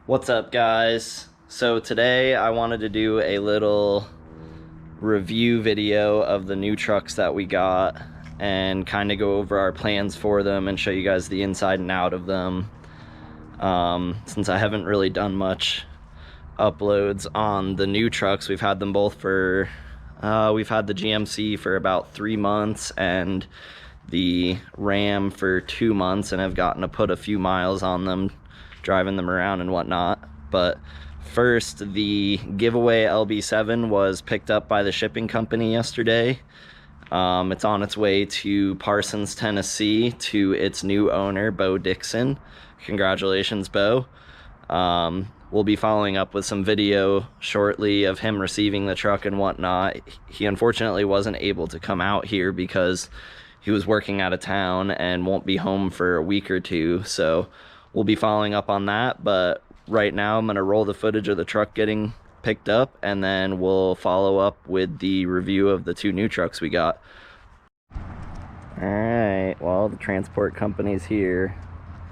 What's up, guys? So today I wanted to do a little review video of the new trucks that we got and kind of go over our plans for them and show you guys the inside and out of them. Since I haven't really done much uploads on the new trucks, we've had them both for we've had the GMC for about 3 months and the Ram for 2 months, and I've gotten to put a few miles on them driving them around and whatnot. But first, the giveaway LB7 was picked up by the shipping company yesterday. It's on its way to Parsons, Tennessee to its new owner, Beau Dicskon. Congratulations, Beau. We'll be following up with some video shortly of him receiving the truck and whatnot. He unfortunately wasn't able to come out here because he was working out of town and won't be home for a week or two, so we'll be following up on that. But right now I'm going to roll the footage of the truck getting picked up, and then we'll follow up with the review of the two new trucks we got. Alright, well, the transport company's here.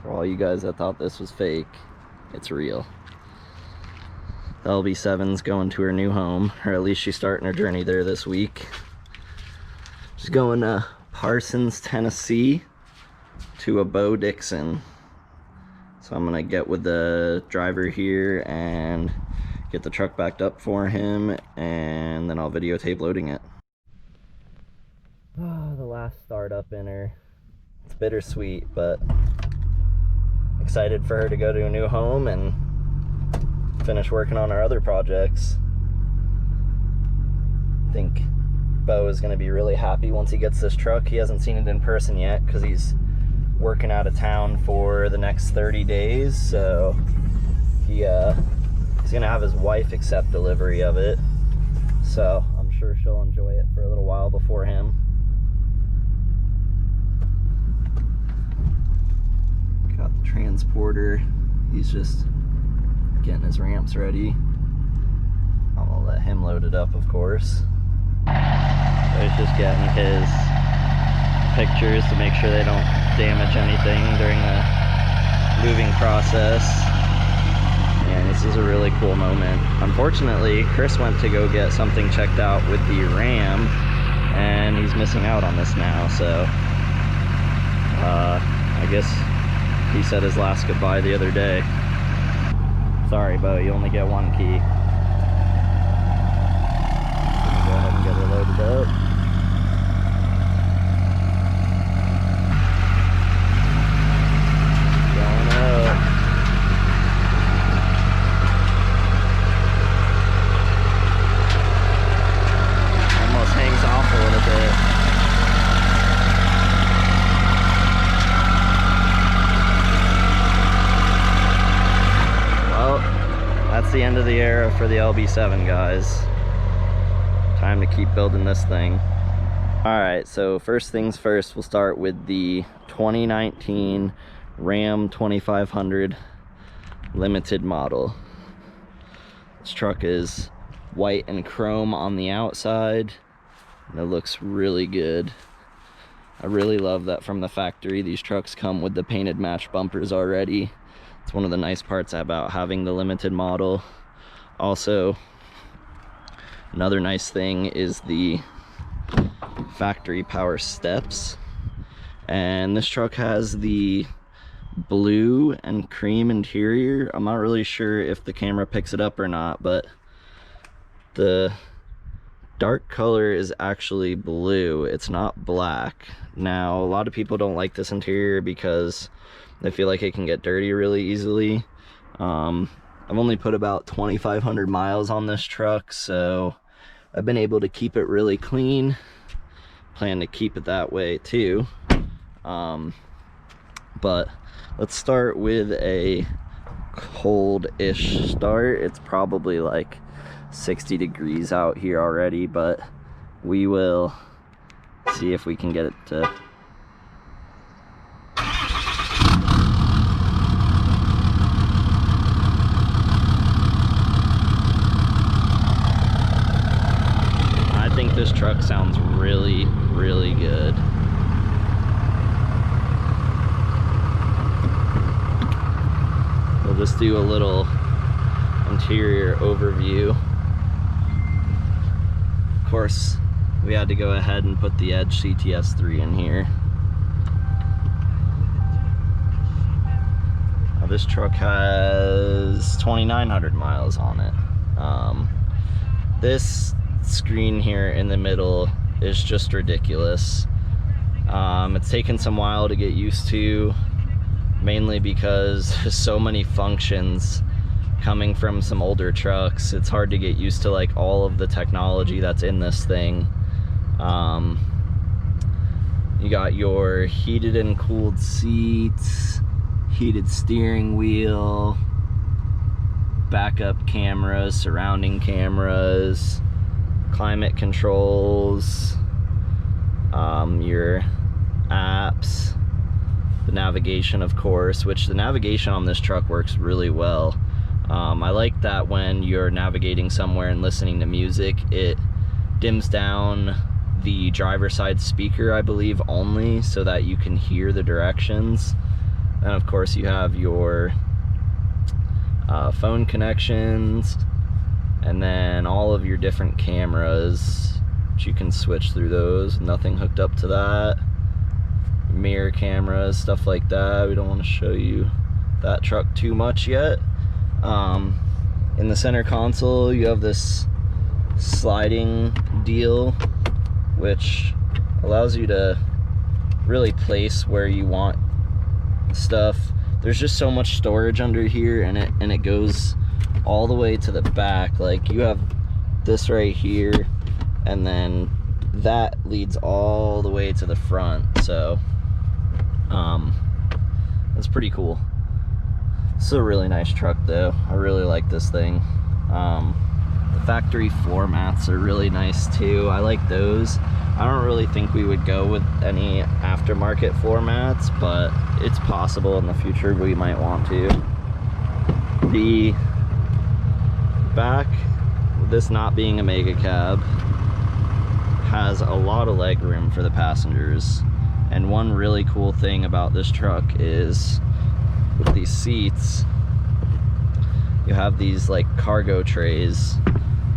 For all you guys that thought this was fake, it's real. The LB7's going to her new home, or at least she's starting her journey there this week. She's going to Parsons, Tennessee to a Beau Dicskon. So I'm gonna get with the driver here and get the truck backed up for him, and then I'll videotape loading it. Oh, the last startup in her. It's bittersweet, but excited for her to go to a new home and finish working on our other projects. I think Beau is gonna be really happy once he gets this truck. He hasn't seen it in person yet because he's working out of town for the next 30 days, so he's gonna have his wife accept delivery of it, so I'm sure she'll enjoy it for a little while before him. Got the transporter, he's just getting his ramps ready. I'm gonna let him load it up, of course. So he's just getting his pictures to make sure they don't damage anything during the moving process. And this is a really cool moment. Unfortunately, Chris went to go get something checked out with the Ram, and he's missing out on this now, so I guess he said his last goodbye the other day. Sorry, Beau, you only get one key. Go ahead and get her loaded up. That's the end of the era for the LB7, guys. Time to keep building this thing. Alright, so first things first, we'll start with the 2019 Ram 2500 limited model. This truck is white and chrome on the outside, and it looks really good. I really love that from the factory these trucks come with the painted match bumpers already. It's one of the nice parts about having the limited model. Also, another nice thing is the factory power steps. And this truck has the blue and cream interior. I'm not really sure if the camera picks it up or not, but the dark color is actually blue. It's not black. Now, a lot of people don't like this interior because they feel like it can get dirty really easily. I've only put about 2,500 miles on this truck, so I've been able to keep it really clean. Plan to keep it that way too. But let's start with a cold-ish start. It's probably like 60 degrees out here already, but we will see if we can get it to this truck sounds really, really good. We'll just do a little interior overview. Of course, we had to go ahead and put the Edge CTS3 in here. Now, this truck has 2,900 miles on it. This screen here in the middle is just ridiculous. It's taken some while to get used to, mainly because there's so many functions coming from some older trucks. It's hard to get used to like all of the technology that's in this thing. You got your heated and cooled seats, heated steering wheel, backup cameras, surrounding cameras, climate controls, your apps, the navigation, of course, which the navigation on this truck works really well. I like that when you're navigating somewhere and listening to music, it dims down the driver's side speaker, I believe, only so that you can hear the directions. And of course you have your phone connections, and then all of your different cameras, which you can switch through those. Nothing hooked up to that. Mirror cameras, stuff like that. We don't want to show you that truck too much yet. In the center console, you have this sliding deal, which allows you to really place where you want stuff. There's just so much storage under here, and it goes all the way to the back. Like, you have this right here, and then that leads all the way to the front. So that's pretty cool. It's a really nice truck though. I really like this thing. The factory floor mats are really nice too. I like those. I don't really think we would go with any aftermarket floor mats, but it's possible in the future we might want to. The back, this not being a mega cab, has a lot of leg room for the passengers. And one really cool thing about this truck is with these seats, you have these like cargo trays,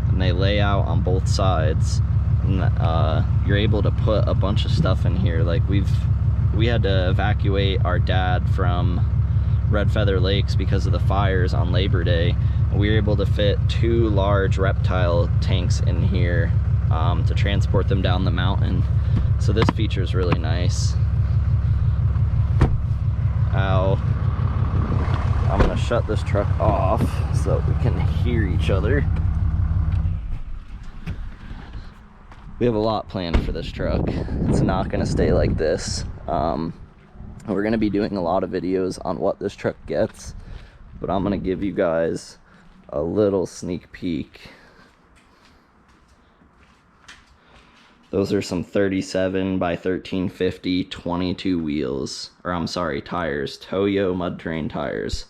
and they lay out on both sides, and you're able to put a bunch of stuff in here. Like we had to evacuate our dad from Red Feather Lakes because of the fires on Labor Day, and we were able to fit 2 large reptile tanks in here to transport them down the mountain. So this feature is really nice. Ow. I'm gonna shut this truck off so that we can hear each other. We have a lot planned for this truck. It's not gonna stay like this. We're gonna be doing a lot of videos on what this truck gets, but I'm gonna give you guys a little sneak peek. Those are some 37 by 1350 22 wheels, or I'm sorry, tires, Toyo mud terrain tires.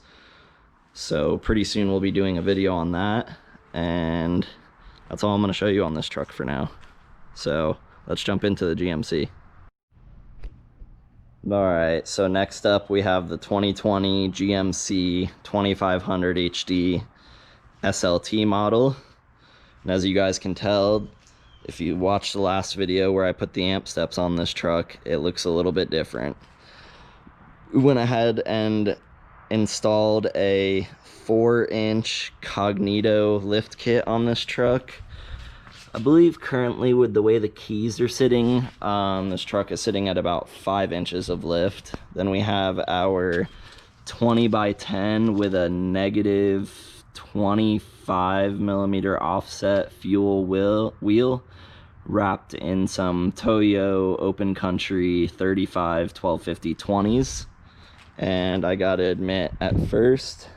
So pretty soon we'll be doing a video on that, and that's all I'm going to show you on this truck for now. So let's jump into the GMC. Alright, so next up we have the 2020 GMC 2500 HD SLT model. And as you guys can tell, if you watched the last video where I put the amp steps on this truck, it looks a little bit different. We went ahead and installed a 4-inch Cognito lift kit on this truck. I believe currently, with the way the keys are sitting, this truck is sitting at about 5 inches of lift. Then we have our 20 by 10 with a negative 25 millimeter offset fuel wheel wrapped in some Toyo Open Country 35 1250 20s. And I gotta admit, at first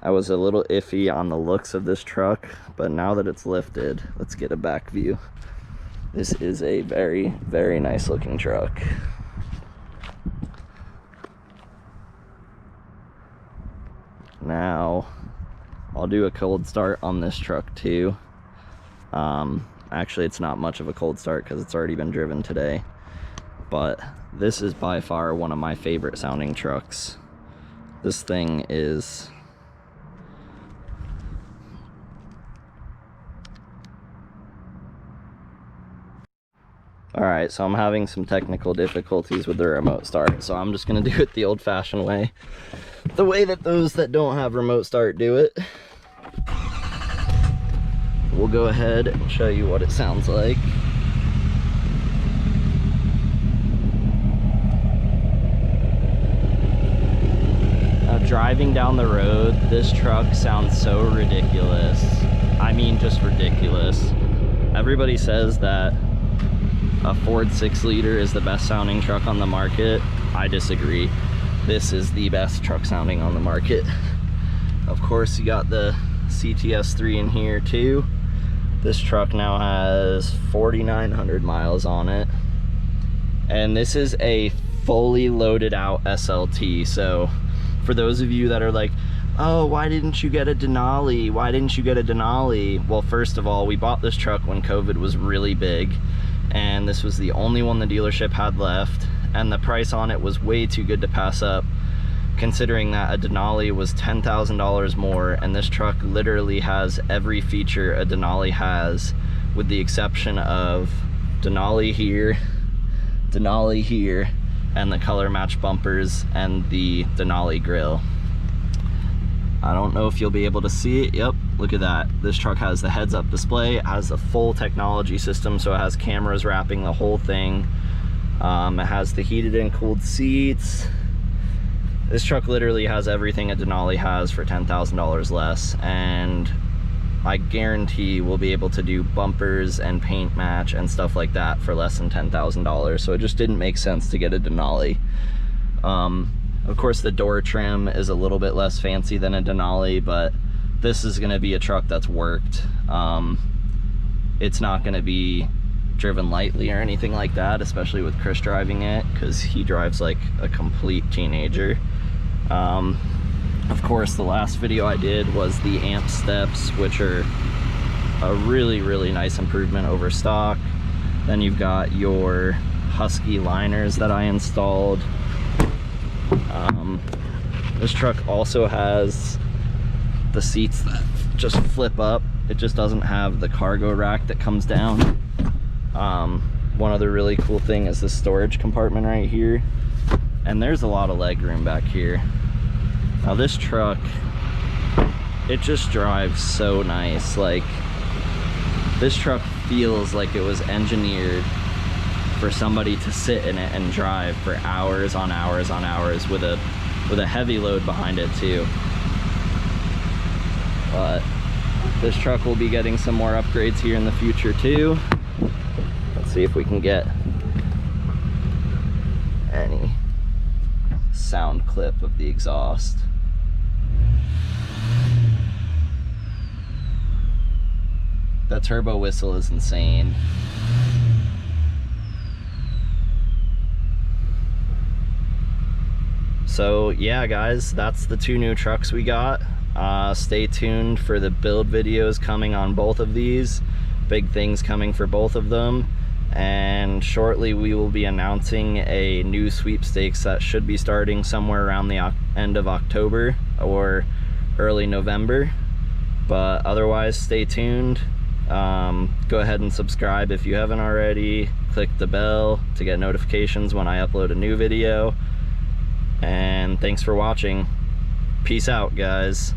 I was a little iffy on the looks of this truck, but now that it's lifted, let's get a back view. This is a very, very nice looking truck. Now I'll do a cold start on this truck too. Actually, it's not much of a cold start because it's already been driven today, but this is by far one of my favorite sounding trucks. This thing is All right, so I'm having some technical difficulties with the remote start, so I'm just gonna do it the old-fashioned way, the way that those that don't have remote start do it. We'll go ahead and show you what it sounds like. Now, driving down the road, this truck sounds so ridiculous. I mean, just ridiculous. Everybody says that a Ford 6-liter is the best sounding truck on the market. I disagree. This is the best truck sounding on the market. Of course, you got the CTS3 in here too. This truck now has 4,900 miles on it. And this is a fully loaded out SLT. So for those of you that are like, oh, why didn't you get a Denali? Why didn't you get a Denali? Well, first of all, we bought this truck when COVID was really big, and this was the only one the dealership had left, and the price on it was way too good to pass up, considering that a Denali was $10,000 more, and this truck literally has every feature a Denali has, with the exception of Denali here, and the color match bumpers and the Denali grille. I don't know if you'll be able to see it. Yep, look at that. This truck has the heads-up display. It has the full technology system, so it has cameras wrapping the whole thing. It has the heated and cooled seats. This truck literally has everything a Denali has for $10,000 less, and I guarantee we'll be able to do bumpers and paint match and stuff like that for less than $10,000. So it just didn't make sense to get a Denali. Of course, the door trim is a little bit less fancy than a Denali, but this is going to be a truck that's worked. It's not going to be driven lightly or anything like that, especially with Chris driving it, because he drives like a complete teenager. Of course, the last video I did was the amp steps, which are a really, really nice improvement over stock. Then you've got your Husky liners that I installed. This truck also has the seats that just flip up. It just doesn't have the cargo rack that comes down. One other really cool thing is the storage compartment right here, and there's a lot of leg room back here. Now this truck, it just drives so nice. Like, this truck feels like it was engineered for somebody to sit in it and drive for hours on hours on hours with a heavy load behind it too. But this truck will be getting some more upgrades here in the future too. Let's see if we can get any sound clip of the exhaust. The turbo whistle is insane. So yeah, guys, that's the two new trucks we got. Stay tuned for the build videos coming on both of these. Big things coming for both of them. And shortly we will be announcing a new sweepstakes that should be starting somewhere around the end of October or early November. But otherwise, stay tuned. Go ahead and subscribe if you haven't already. Click the bell to get notifications when I upload a new video. And thanks for watching. Peace out, guys.